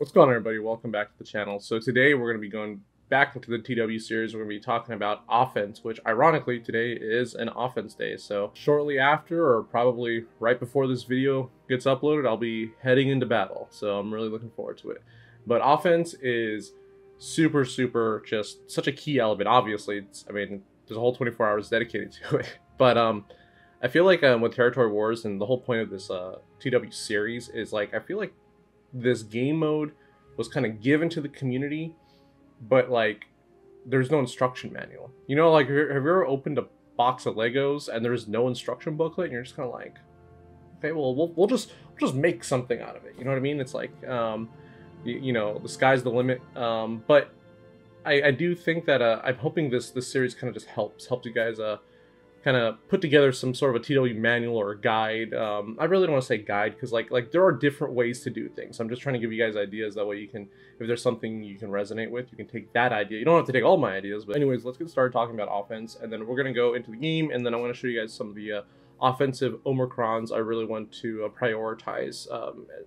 What's going on, everybody? Welcome back to the channel. So today we're going to be going back into the TW series. We're going to be talking about offense, which ironically today is an offense day. So shortly after, or probably right before this video gets uploaded, I'll be heading into battle. So I'm really looking forward to it. But offense is super just such a key element. Obviously, there's a whole 24 hours dedicated to it. But I feel like with Territory Wars and the whole point of this TW series is like, I feel like this game mode was kind of given to the community, but like there's no instruction manual. You know, like have you ever opened a box of Legos and there's no instruction booklet and you're just kind of like, okay, well we'll just make something out of it. You know what I mean? It's like you know, the sky's the limit. But I do think that I'm hoping this series kind of just helps you guys kind of put together some sort of a TW manual or a guide. I really don't want to say guide because like there are different ways to do things. I'm just trying to give you guys ideas. That way you can, if there's something you can resonate with, you can take that idea. You don't have to take all my ideas, but anyways, let's get started talking about offense, and then we're going to go into the game, and then I want to show you guys some of the offensive Omicrons I really want to prioritize,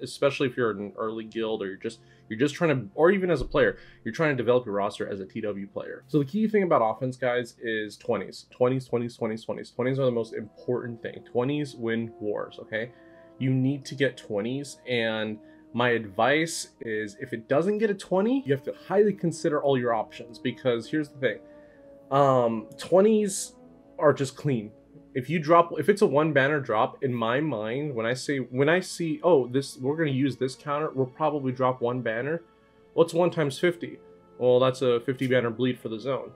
especially if you're in an early guild or you're just trying to, or even as a player, you're trying to develop your roster as a TW player. So the key thing about offense, guys, is 20s. 20s are the most important thing. 20s win wars, okay? You need to get 20s, and my advice is if it doesn't get a 20, you have to highly consider all your options, because here's the thing. 20s are just clean. If it's a one banner drop, in my mind, when I see, oh, we're going to use this counter, we'll probably drop one banner. What's 1 times 50? Well, that's a 50 banner bleed for the zone.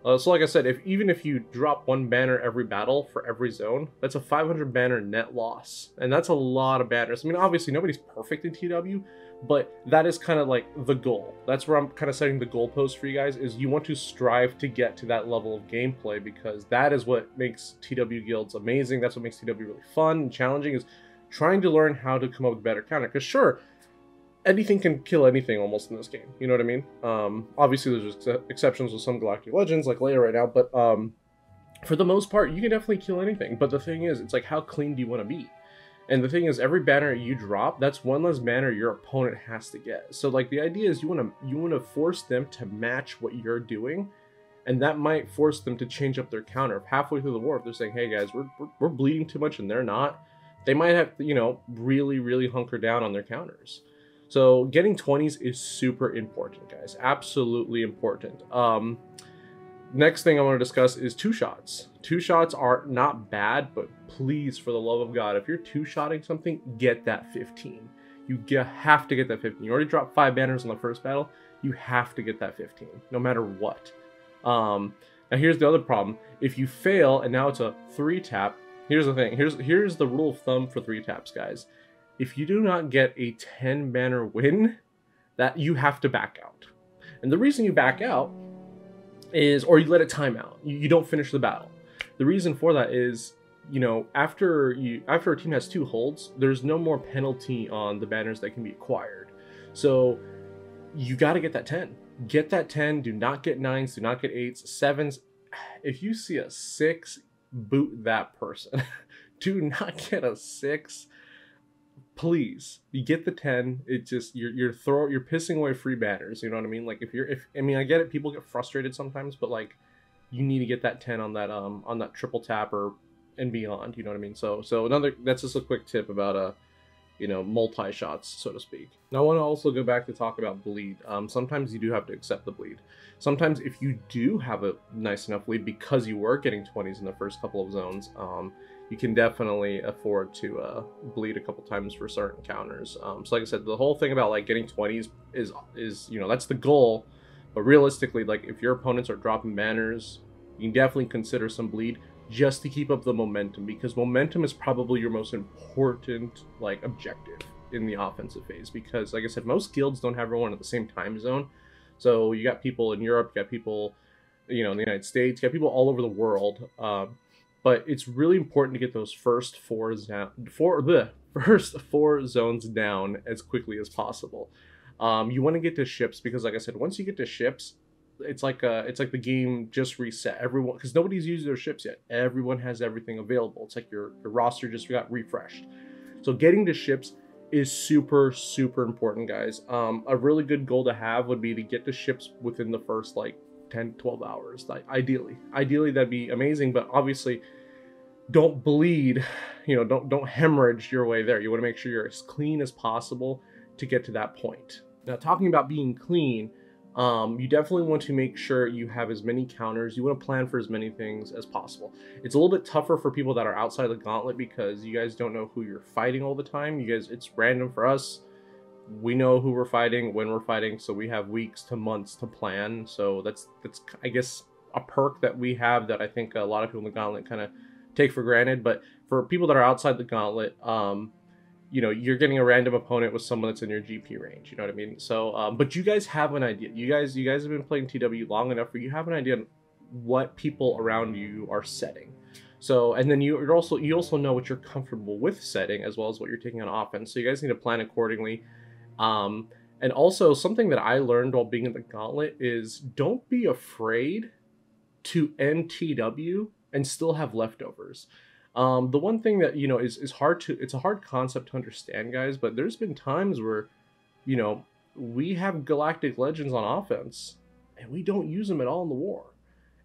So like I said, even if you drop one banner every battle for every zone, that's a 500 banner net loss. And that's a lot of banners. I mean, obviously nobody's perfect in TW, but that is kind of like the goal. That's where I'm kind of setting the goalpost for you guys, is you want to strive to get to that level of gameplay, because that is what makes TW guilds amazing. That's what makes TW really fun and challenging, is trying to learn how to come up with better counter. Because sure, anything can kill anything almost in this game. You know what I mean? Obviously there's exceptions with some Galactic Legends like Leia right now, but for the most part, you can definitely kill anything. But the thing is, it's like, how clean do you want to be? And the thing is, every banner you drop, that's one less banner your opponent has to get. So like the idea is you want to force them to match what you're doing, and that might force them to change up their counter. If halfway through the war, if they're saying, hey guys, we're bleeding too much and they're not, they might have to, you know, really hunker down on their counters. So getting 20s is super important, guys. Absolutely important. Next thing I want to discuss is 2-shots. 2-shots are not bad, but please, for the love of God, if you're 2-shotting something, get that 15. You have to get that 15. You already dropped 5 banners in the first battle. You have to get that 15, no matter what. Now here's the other problem. If you fail and now it's a 3-tap, here's the thing. Here's the rule of thumb for 3-taps, guys. If you do not get a 10 banner win, that you have to back out. And the reason you back out is, or you let it time out, you don't finish the battle. The reason for that is, you know, after a team has 2 holds, there's no more penalty on the banners that can be acquired. So you got to get that 10. Get that 10. Do not get 9s. Do not get 8s. 7s. If you see a 6, boot that person. Do not get a 6. Please, you get the 10. It just, you're pissing away free banners. You know what I mean? Like I mean, I get it. People get frustrated sometimes, but like, you need to get that 10 on that triple tap or and beyond. You know what I mean? So that's just a quick tip about you know, multi-shots, so to speak. Now I want to also go back to talk about bleed. Sometimes you do have to accept the bleed. Sometimes if you do have a nice enough lead because you were getting 20s in the first couple of zones, you can definitely afford to bleed a couple times for certain counters. So like I said, the whole thing about like getting 20s is, you know, that's the goal. But realistically, like if your opponents are dropping banners, you can definitely consider some bleed just to keep up the momentum, because momentum is probably your most important like objective in the offensive phase. Because like I said, most guilds don't have everyone at the same time zone. So you got people in Europe, you got people, you know, in the United States, you got people all over the world. But it's really important to get those first 4 zones down as quickly as possible. You want to get to ships, because like I said, once you get to ships, it's like the game just reset. Everyone, because nobody's used their ships yet. Everyone has everything available. It's like your roster just got refreshed. So getting to ships is super, super important, guys. A really good goal to have would be to get the ships within the first like 10, 12 hours. Like ideally that'd be amazing, but obviously don't bleed, you know, don't hemorrhage your way there. You want to make sure you're as clean as possible to get to that point. Now, talking about being clean, you definitely want to make sure you have as many counters. You want to plan for as many things as possible. It's a little bit tougher for people that are outside the gauntlet because you guys don't know who you're fighting all the time. You guys, it's random for us. We know who we're fighting, when we're fighting, so we have weeks to months to plan. So that's I guess a perk that we have that I think a lot of people in the gauntlet kind of take for granted. But for people that are outside the gauntlet, you know, you're getting a random opponent with someone that's in your GP range. You know what I mean? So, but you guys have an idea. You guys have been playing TW long enough where you have an idea on what people around you are setting. So, and then you also know what you're comfortable with setting as well as what you're taking on offense. So you guys need to plan accordingly. And also something that I learned while being in the gauntlet is don't be afraid to end TW and still have leftovers. The one thing that, you know, is hard to, it's a hard concept to understand, guys, but there's been times where, you know, we have Galactic Legends on offense and we don't use them at all in the war.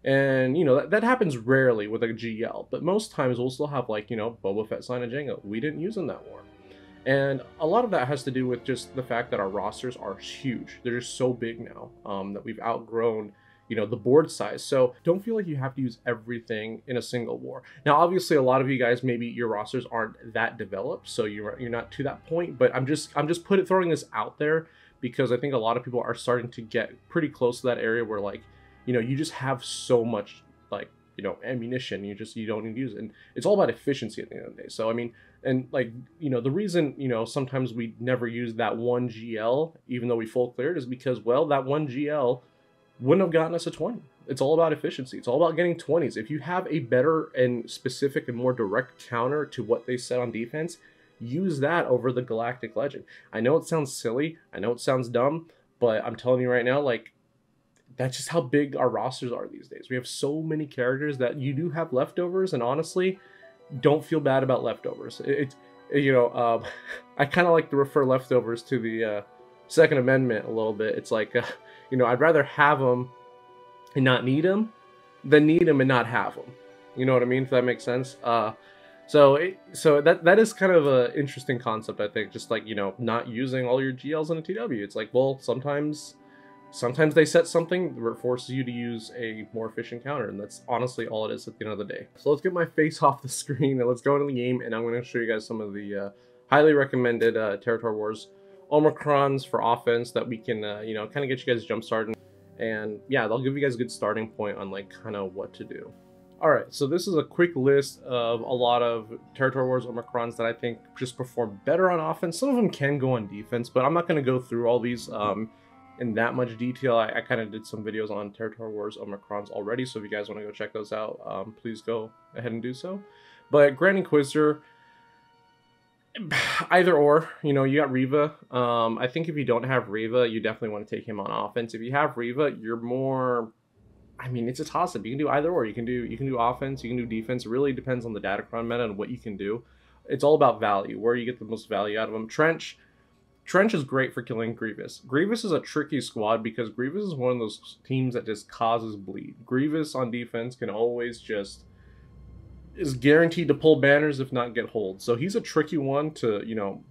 And, you know, that happens rarely with a GL, but most times we'll still have, like, you know, Boba Fett, Sign of Jango. We didn't use them that war. And a lot of that has to do with just the fact that our rosters are huge. They're just so big now that we've outgrown, you know, the board size. So don't feel like you have to use everything in a single war. Now, obviously, a lot of you guys, maybe your rosters aren't that developed, so you're not to that point. But I'm just throwing this out there because I think a lot of people are starting to get pretty close to that area where, like, you know, you just have so much, like, you know, ammunition. You don't need to use it. And it's all about efficiency at the end of the day. So I mean, and like, you know, the reason, you know, sometimes we never use that one GL, even though we full cleared, is because, well, that one GL wouldn't have gotten us a 20. It's all about efficiency. It's all about getting 20s. If you have a better and specific and more direct counter to what they set on defense, use that over the Galactic Legend. I know it sounds silly. I know it sounds dumb, but I'm telling you right now, like, that's just how big our rosters are these days. We have so many characters that you do have leftovers, and honestly, don't feel bad about leftovers. You know, I kind of like to refer leftovers to the Second Amendment a little bit. It's like, you know, I'd rather have them and not need them than need them and not have them. You know what I mean? If that makes sense. So that is kind of an interesting concept, I think. Just like, you know, not using all your GLs in a TW. It's like, well, sometimes they set something that forces you to use a more efficient counter, and that's honestly all it is at the end of the day. So let's get my face off the screen and let's go into the game, and I'm going to show you guys some of the highly recommended Territory Wars Omicrons for offense that we can, you know, kind of get you guys jump started. And yeah, they'll give you guys a good starting point on, like, kind of what to do. Alright, so this is a quick list of a lot of Territory Wars Omicrons that I think just perform better on offense. Some of them can go on defense, but I'm not going to go through all these in that much detail. I kind of did some videos on Territory Wars Omicrons already, so if you guys want to go check those out, please go ahead and do so. But Grand Inquisitor, either or, you know, you got Reva. I think if you don't have Reva, you definitely want to take him on offense. If you have Reva, you're more, I mean, it's a toss-up. You can do either or. You can do offense, you can do defense. It really depends on the Datacron meta and what you can do. It's all about value, where you get the most value out of them. Trench is great for killing Grievous. Grievous is a tricky squad because Grievous is one of those teams that just causes bleed. Grievous on defense can always just, is guaranteed to pull banners if not get holds. So he's a tricky one to, you know,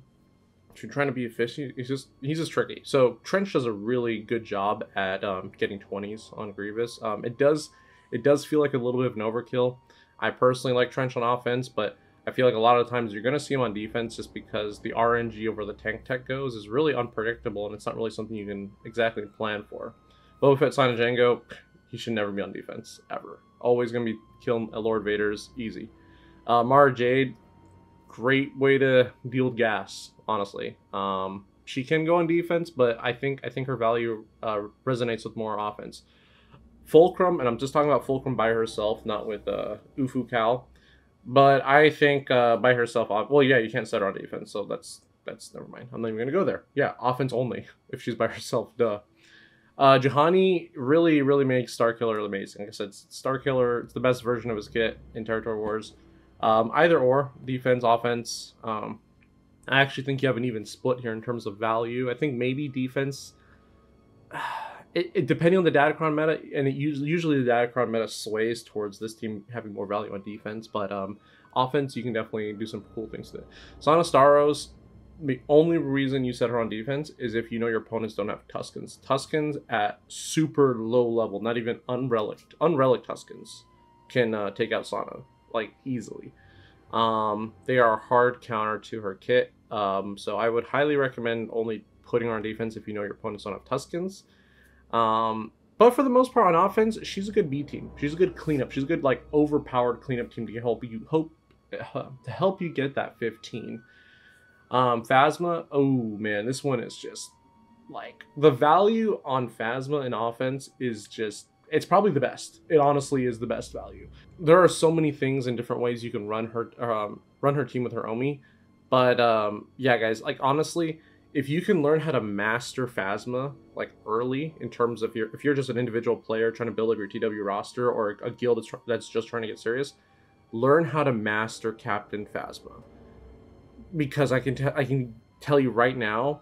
if you're trying to be efficient, he's just tricky. So Trench does a really good job at getting 20s on Grievous. It does feel like a little bit of an overkill. I personally like Trench on offense, but I feel like a lot of times you're going to see him on defense just because the RNG over the tank tech goes is really unpredictable, and it's not really something you can exactly plan for. Boba Fett, Sign of Jango, he should never be on defense, ever. Always going to be killing Lord Vader's easy. Mara Jade, great way to deal with gas, honestly. She can go on defense, but I think her value resonates with more offense. Fulcrum, and I'm just talking about Fulcrum by herself, not with Ufu Cal. But I think by herself, well, yeah, you can't set her on defense, so that's never mind. I'm not even gonna go there. Yeah, offense only if she's by herself. Duh. Juhani really makes Starkiller amazing. Like I said, Starkiller, it's the best version of his kit in Territory Wars. Either or, defense, offense. I actually think you have an even split here in terms of value. I think maybe defense, depending on the Datacron meta, and usually the Datacron meta sways towards this team having more value on defense, but offense, you can definitely do some cool things there. Sana Staros, the only reason you set her on defense is if you know your opponents don't have Tuskens. Tuskens at super low level, not even unrelic Tuskens, can take out Sana, like, easily. They are a hard counter to her kit, so I would highly recommend only putting her on defense if you know your opponents don't have Tuskens. But for the most part on offense, she's a good B team. She's a good cleanup. She's a good, like, overpowered cleanup team to help you get that 15. Phasma, oh man, this one is just, like, the value on Phasma in offense is just, it's probably the best. It honestly is the best value. There are so many things in different ways you can run her team with her Omi, but yeah, guys, like, honestly, if you can learn how to master Phasma, like, early, in terms of if you're just an individual player trying to build up your TW roster, or a guild that's just trying to get serious, learn how to master Captain Phasma. Because I can tell you right now,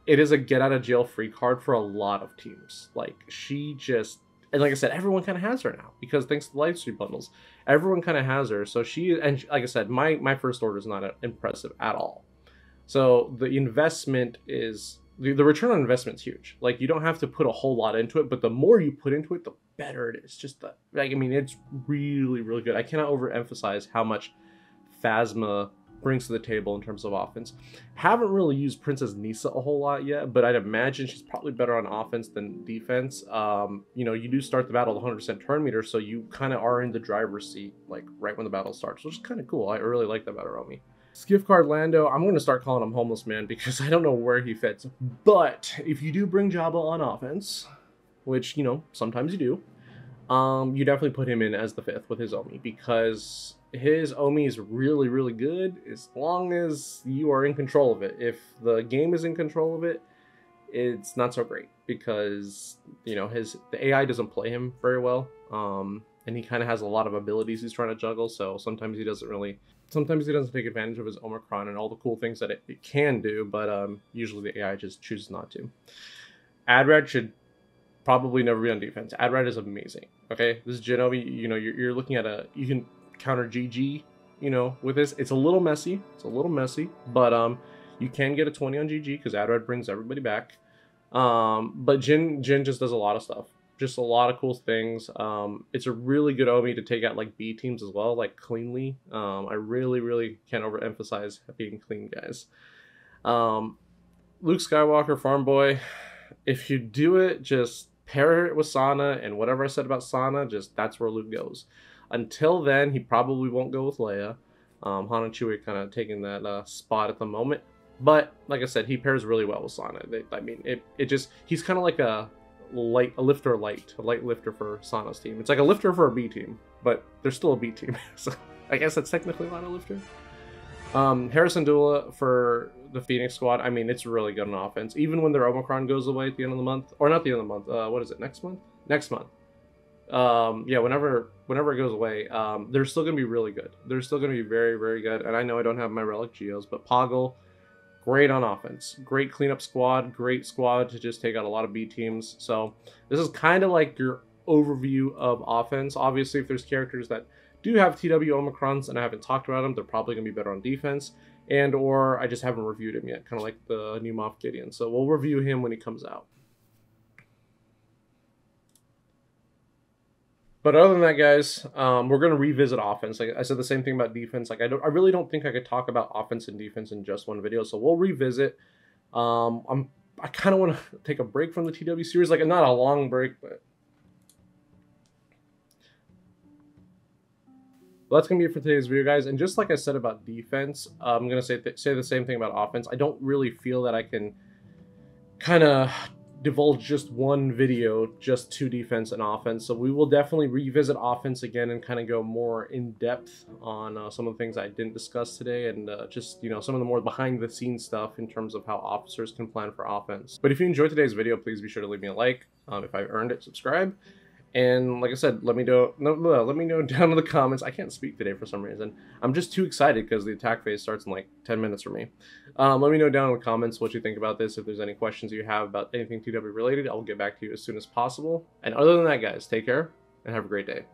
it is a get out of jail free card for a lot of teams. Like, she just, and like I said, everyone kind of has her now because thanks to the live stream bundles, everyone kind of has her. So and like I said, my first order is not impressive at all. So the investment is, the return on investment is huge. Like, you don't have to put a whole lot into it, but the more you put into it, the better it is. Just like, I mean, it's really, really good. I cannot overemphasize how much Phasma brings to the table in terms of offense. Haven't really used Princess Nisa a whole lot yet, but I'd imagine she's probably better on offense than defense. You know, you do start the battle with 100% turn meter, so you kind of are in the driver's seat, like, right when the battle starts, which is kind of cool. I really like that about Romy. Skiff card Lando, I'm going to start calling him Homeless Man because I don't know where he fits. But if you do bring Jabba on offense, which, you know, sometimes you do, you definitely put him in as the 5th with his Omi, because his Omi is really, really good as long as you are in control of it. If the game is in control of it, it's not so great, because, you know, the AI doesn't play him very well, and he kind of has a lot of abilities he's trying to juggle, so sometimes he doesn't take advantage of his Omicron and all the cool things that it can do, but usually the AI just chooses not to. Adrad should probably never be on defense. Adrad is amazing. Okay, this is Genobi. You know, you're looking at you can counter GG, you know, with this. It's a little messy. But you can get a 20 on GG because Adrad brings everybody back. But Jin just does a lot of stuff. Just a lot of cool things. It's a really good Omi to take out, like, B teams as well, like, cleanly. I really, really can't overemphasize being clean, guys. Luke Skywalker, Farm Boy. If you do it, just pair it with Sana, and whatever I said about Sana, that's where Luke goes. Until then, he probably won't go with Leia. Han and Chewie kind of taking that spot at the moment. But like I said, he pairs really well with Sana. I mean, he's kind of like a light lifter for Sana's team. It's like a lifter for a B team, but they're still a B team. So I guess that's technically not a lifter. Harrison Dula for the Phoenix squad. I mean, it's really good on offense. Even when their Omicron goes away at the end of the month, or not the end of the month, what is it, next month? Next month. Yeah, whenever it goes away, they're still going to be really good. They're still going to be very, very good. And I know I don't have my Relic Geos, but Poggle, great on offense. Great cleanup squad. Great squad to just take out a lot of B teams. So this is kind of like your overview of offense. Obviously, if there's characters that do have TW Omicrons and I haven't talked about them, they're probably going to be better on defense. And or I just haven't reviewed him yet, kind of like the new Moff Gideon. So we'll review him when he comes out. But other than that, guys, we're going to revisit offense. Like I said, the same thing about defense. Like I really don't think I could talk about offense and defense in just one video. So we'll revisit. I kind of want to take a break from the TW series. Like, not a long break, but well, that's going to be it for today's video, guys. And just like I said about defense, I'm going to say the same thing about offense. I don't really feel that I can kind of divulge just one video just to defense and offense. So we will definitely revisit offense again and kind of go more in depth on some of the things I didn't discuss today, and just, you know, some of the more behind the scenes stuff in terms of how officers can plan for offense. But if you enjoyed today's video, please be sure to leave me a like. If I've earned it, subscribe. And like I said, let me know. Let me know down in the comments. I can't speak today for some reason. I'm just too excited because the attack phase starts in like 10 minutes for me. Let me know down in the comments what you think about this. If there's any questions you have about anything TW related, I'll get back to you as soon as possible. And other than that, guys, take care and have a great day.